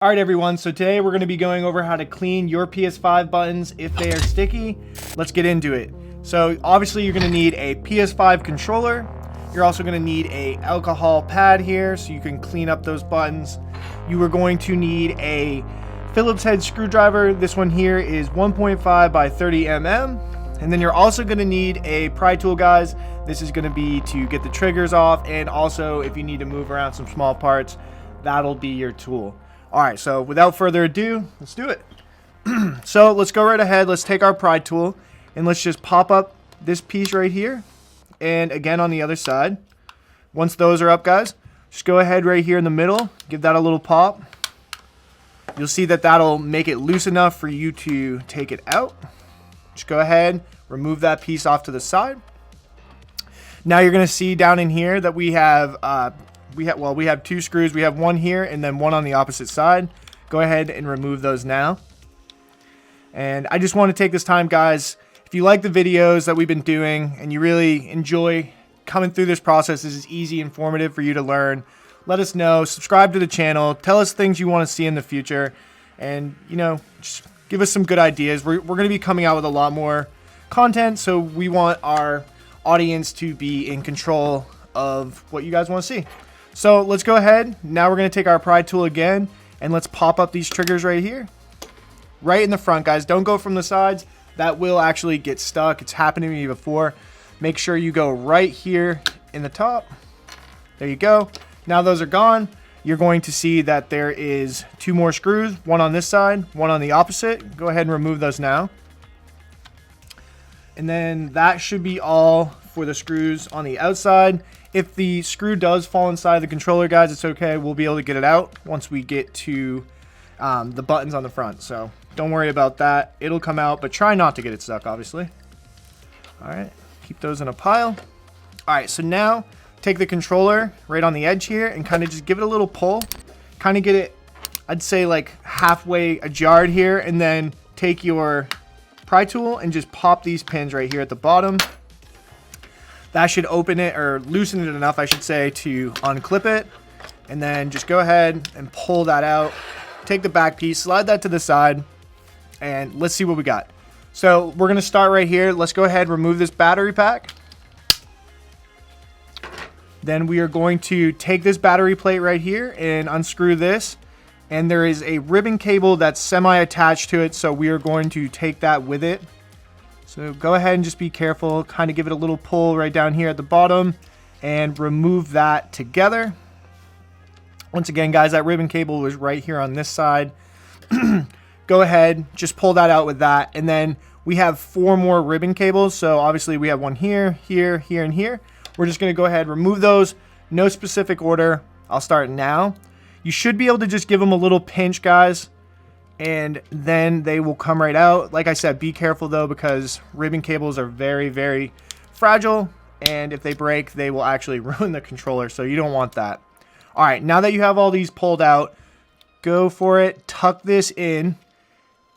All right, everyone, so today we're going to be going over how to clean your PS5 buttons if they are sticky. Let's get into it. So obviously you're going to need a PS5 controller. You're also going to need a alcohol pad here so you can clean up those buttons. You are going to need a Phillips head screwdriver. This one here is 1.5 by 30 mm. And then you're also going to need a pry tool, guys. This is going to be to get the triggers off, and also if you need to move around some small parts, that'll be your tool. All right, so without further ado, let's do it. So let's go right ahead. Let's take our pry tool and let's just pop up this piece right here. And again on the other side. Once those are up, guys, just go ahead right here in the middle. Give that a little pop. You'll see that that'll make it loose enough for you to take it out. Just go ahead, remove that piece off to the side. Now you're going to see down in here that we have two screws. We have one here and then one on the opposite side. Go ahead and remove those now. And I just want to take this time, guys, if you like the videos that we've been doing and you really enjoy coming through this process, this is easy, informative for you to learn, let us know. Subscribe to the channel. Tell us things you want to see in the future. And, you know, just give us some good ideas. We're going to be coming out with a lot more content, so we want our audience to be in control of what you guys want to see. So let's go ahead. Now we're going to take our pry tool again and let's pop up these triggers right here. Right in the front, guys. Don't go from the sides. That will actually get stuck. It's happened to me before. Make sure you go right here in the top. There you go. Now those are gone. You're going to see that there is two more screws. One on this side, one on the opposite. Go ahead and remove those now. And then that should be all for the screws on the outside. If the screw does fall inside the controller, guys, it's okay. We'll be able to get it out once we get to the buttons on the front. So don't worry about that. It'll come out, but try not to get it stuck, obviously. All right, keep those in a pile. All right, so now take the controller right on the edge here and kind of just give it a little pull. Kind of get it, I'd say, like halfway ajarred here, and then take your pry tool and just pop these pins right here at the bottom. That should open it, or loosen it enough, I should say, to unclip it. And then just go ahead and pull that out. Take the back piece, slide that to the side, and let's see what we got. So we're going to start right here. Let's go ahead and remove this battery pack. Then we are going to take this battery plate right here and unscrew this. And there is a ribbon cable that's semi-attached to it, so we are going to take that with it. So go ahead and just be careful, kind of give it a little pull right down here at the bottom and remove that together. Once again, guys, that ribbon cable was right here on this side. Go ahead, just pull that out with that. And then we have 4 more ribbon cables. So obviously we have one here, here, here, and here. We're just going to go ahead, remove those. No specific order. I'll start now. You should be able to just give them a little pinch, guys, and then they will come right out. Like I said, be careful though, because ribbon cables are very, very fragile, and if they break, they will actually ruin the controller, so you don't want that. All right, now that you have all these pulled out, go for it, tuck this in,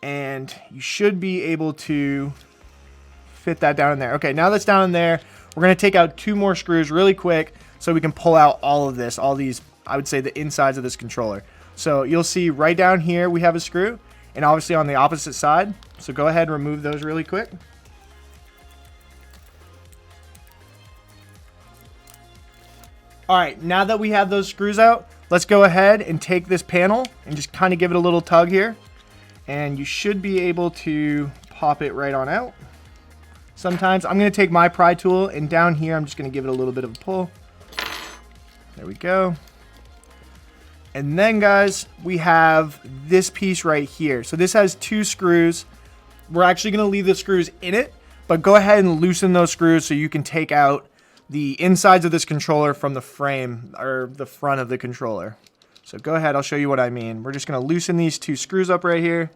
and you should be able to fit that down in there. Okay, now that's down in there, we're gonna take out 2 more screws really quick so we can pull out all of this, all these, I would say, the insides of this controller. So you'll see right down here we have a screw, and obviously on the opposite side. So go ahead and remove those really quick. All right, now that we have those screws out, let's go ahead and take this panel and just kind of give it a little tug here. And you should be able to pop it right on out. Sometimes I'm going to take my pry tool, and down here I'm just going to give it a little bit of a pull. There we go. And then, guys, we have this piece right here. So this has 2 screws. We're actually going to leave the screws in it, but go ahead and loosen those screws so you can take out the insides of this controller from the frame, or the front of the controller. So go ahead, I'll show you what I mean. We're just going to loosen these 2 screws up right here.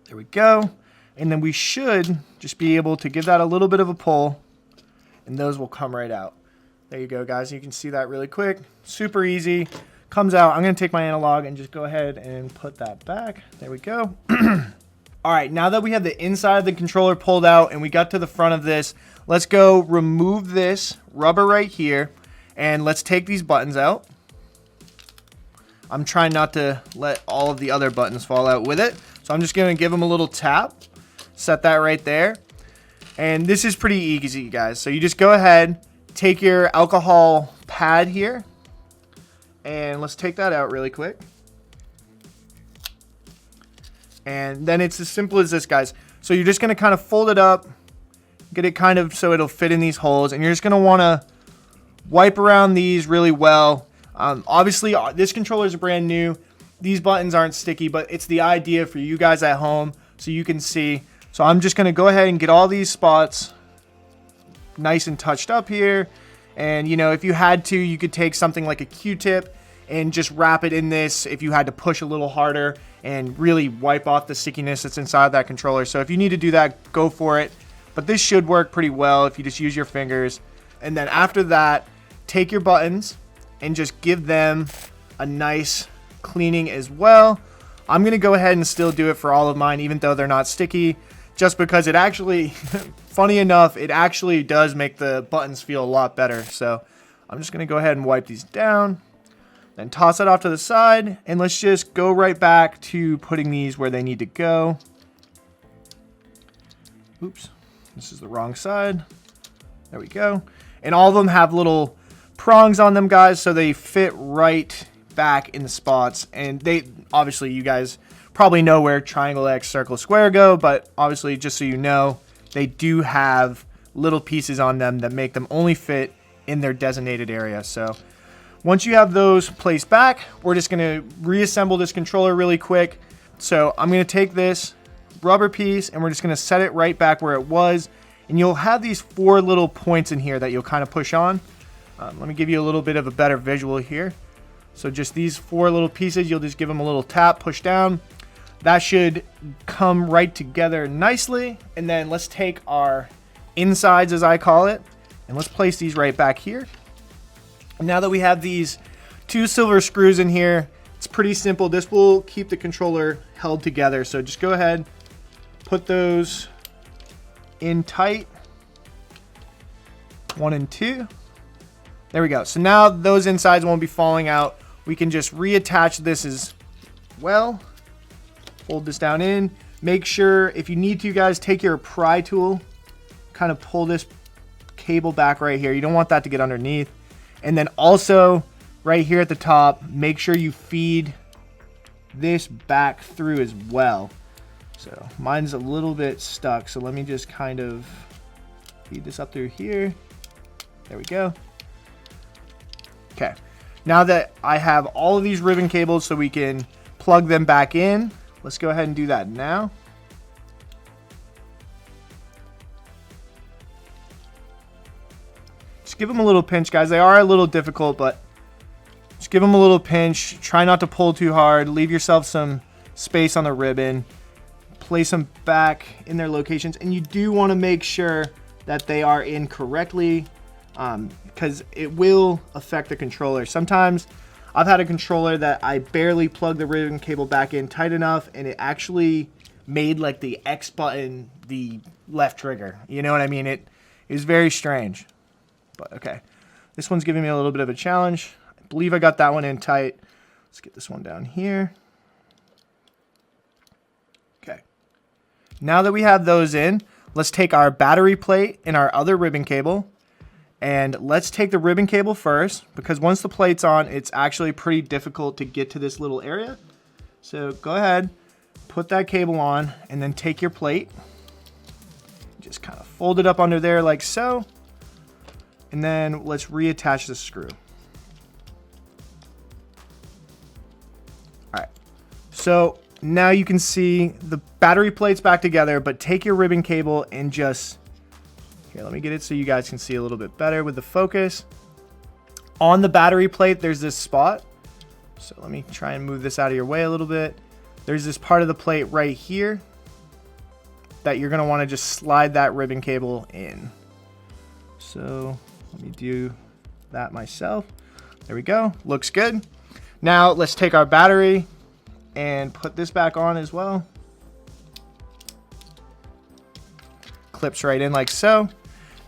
There we go. And then we should just be able to give that a little bit of a pull, and those will come right out. There you go, guys. You can see that really quick. Super easy. Comes out. I'm going to take my analog and just go ahead and put that back. There we go. All right, now that we have the inside of the controller pulled out and we got to the front of this, let's go remove this rubber right here, and let's take these buttons out. I'm trying not to let all of the other buttons fall out with it. So I'm just going to give them a little tap. Set that right there. And this is pretty easy, guys. So you just go ahead, take your alcohol pad here, and let's take that out really quick. And then it's as simple as this, guys. So you're just going to kind of fold it up, get it kind of so it'll fit in these holes, and you're just going to want to wipe around these really well. Obviously, this controller is brand new. These buttons aren't sticky, but it's the idea for you guys at home so you can see. So I'm just going to go ahead and get all these spots nice and touched up here. And, you know, if you had to, you could take something like a Q-tip and just wrap it in this if you had to push a little harder and really wipe off the stickiness that's inside that controller. So if you need to do that, go for it. But this should work pretty well if you just use your fingers. And then after that, take your buttons and just give them a nice cleaning as well. I'm going to go ahead and still do it for all of mine, even though they're not sticky, just because it actually, funny enough, it actually does make the buttons feel a lot better. So I'm just going to go ahead and wipe these down, then toss it off to the side, and let's just go right back to putting these where they need to go. Oops, this is the wrong side. There we go. And all of them have little prongs on them, guys, so they fit right back in the spots. And they obviously, you guys probably know where triangle, X, circle, square go, but obviously, just so you know, they do have little pieces on them that make them only fit in their designated area. So once you have those placed back, we're just going to reassemble this controller really quick. So I'm going to take this rubber piece and we're just going to set it right back where it was. And you'll have these 4 little points in here that you'll kind of push on. Let me give you a little bit of a better visual here. So just these 4 little pieces, you'll just give them a little tap, push down. That should come right together nicely. And then let's take our insides, as I call it, and let's place these right back here. And now that we have these 2 silver screws in here, it's pretty simple. This will keep the controller held together. So just go ahead, put those in tight. 1 and 2. There we go. So now those insides won't be falling out. We can just reattach this as well. Fold this down in. Make sure, if you need to, guys, take your pry tool, kind of pull this cable back right here. You don't want that to get underneath. And then also right here at the top, make sure you feed this back through as well. So mine's a little bit stuck. So let me just kind of feed this up through here. There we go. Okay, now that I have all of these ribbon cables so we can plug them back in, let's go ahead and do that now. Just give them a little pinch, guys. They are a little difficult, but just give them a little pinch. Try not to pull too hard. Leave yourself some space on the ribbon. Place them back in their locations. And you do want to make sure that they are in correctly, because it will affect the controller. Sometimes I've had a controller that I barely plugged the ribbon cable back in tight enough, and it actually made like the X button the left trigger. You know what I mean? It is very strange. But okay, this one's giving me a little bit of a challenge. I believe I got that one in tight. Let's get this one down here. Okay, now that we have those in, let's take our battery plate and our other ribbon cable. And let's take the ribbon cable first, because once the plate's on, it's actually pretty difficult to get to this little area. So go ahead, put that cable on, and then take your plate. Just kind of fold it up under there like so. And then let's reattach the screw. All right, so now you can see the battery plate's back together, but take your ribbon cable and just, here, let me get it so you guys can see a little bit better with the focus. On the battery plate, there's this spot. So let me try and move this out of your way a little bit. There's this part of the plate right here that you're going to want to just slide that ribbon cable in. So let me do that myself. There we go. Looks good. Now let's take our battery and put this back on as well. Clips right in like so.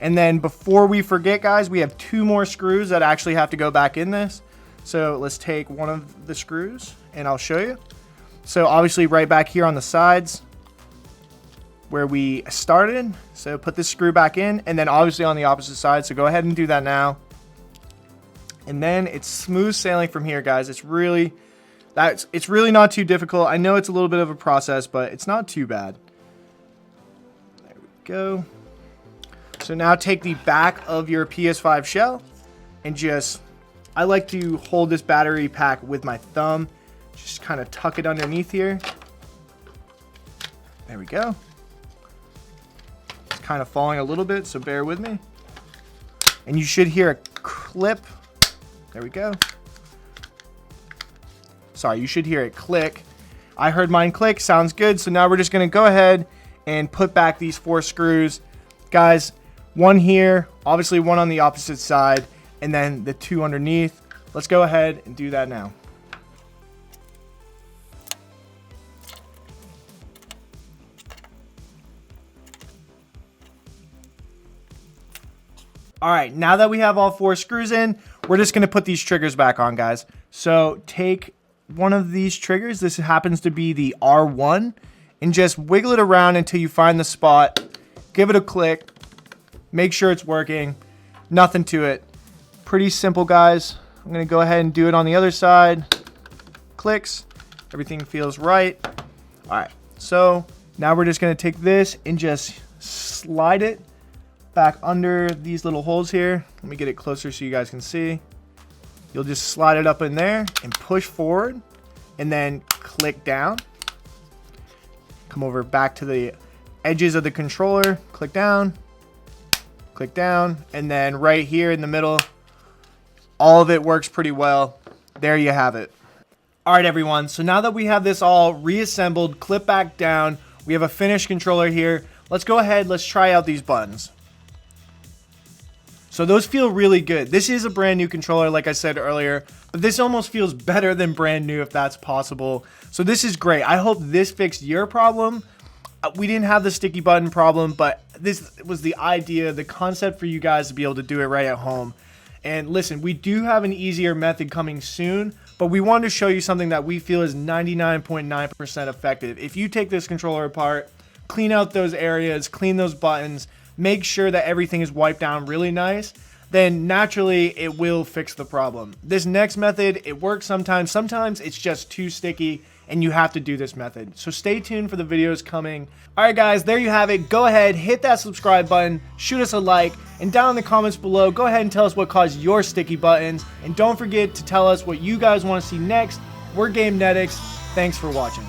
And then before we forget, guys, we have 2 more screws that actually have to go back in this. So let's take one of the screws and I'll show you. So obviously right back here on the sides where we started. So put this screw back in, and then obviously on the opposite side. So go ahead and do that now. And then it's smooth sailing from here, guys. It's really not too difficult. I know it's a little bit of a process, but it's not too bad. There we go. So now take the back of your PS5 shell and I like to hold this battery pack with my thumb. Just kind of tuck it underneath here. There we go. It's kind of falling a little bit, so bear with me. And you should hear a clip. There we go. Sorry, you should hear it click. I heard mine click. Sounds good. So now we're just going to go ahead and put back these 4 screws. Guys, one here, obviously one on the opposite side, and then the 2 underneath. Let's go ahead and do that now. All right, now that we have all 4 screws in, we're just gonna put these triggers back on, guys. So take one of these triggers, this happens to be the R1, and just wiggle it around until you find the spot. Give it a click, make sure it's working, nothing to it. Pretty simple, guys. I'm gonna go ahead and do it on the other side. Clicks, everything feels right. All right, so now we're just gonna take this and just slide it back under these little holes here. Let me get it closer so you guys can see. You'll just slide it up in there and push forward and then click down. Come over back to the edges of the controller, click down, and then right here in the middle, all of it works pretty well. There you have it. All right, everyone. So now that we have this all reassembled, clip back down, we have a finished controller here. Let's go ahead, let's try out these buttons. So those feel really good. This is a brand new controller, like I said earlier, but this almost feels better than brand new if that's possible. So this is great. I hope this fixed your problem. We didn't have the sticky button problem, but this was the idea, the concept for you guys to be able to do it right at home. And listen, we do have an easier method coming soon, but we wanted to show you something that we feel is 99.9% effective. If you take this controller apart, clean out those areas, clean those buttons, make sure that everything is wiped down really nice, then naturally it will fix the problem. This next method, it works sometimes. Sometimes it's just too sticky and you have to do this method. So stay tuned for the videos coming. All right, guys, there you have it. Go ahead, hit that subscribe button, shoot us a like, and down in the comments below, go ahead and tell us what caused your sticky buttons. And don't forget to tell us what you guys want to see next. We're Gamenetics. Thanks for watching.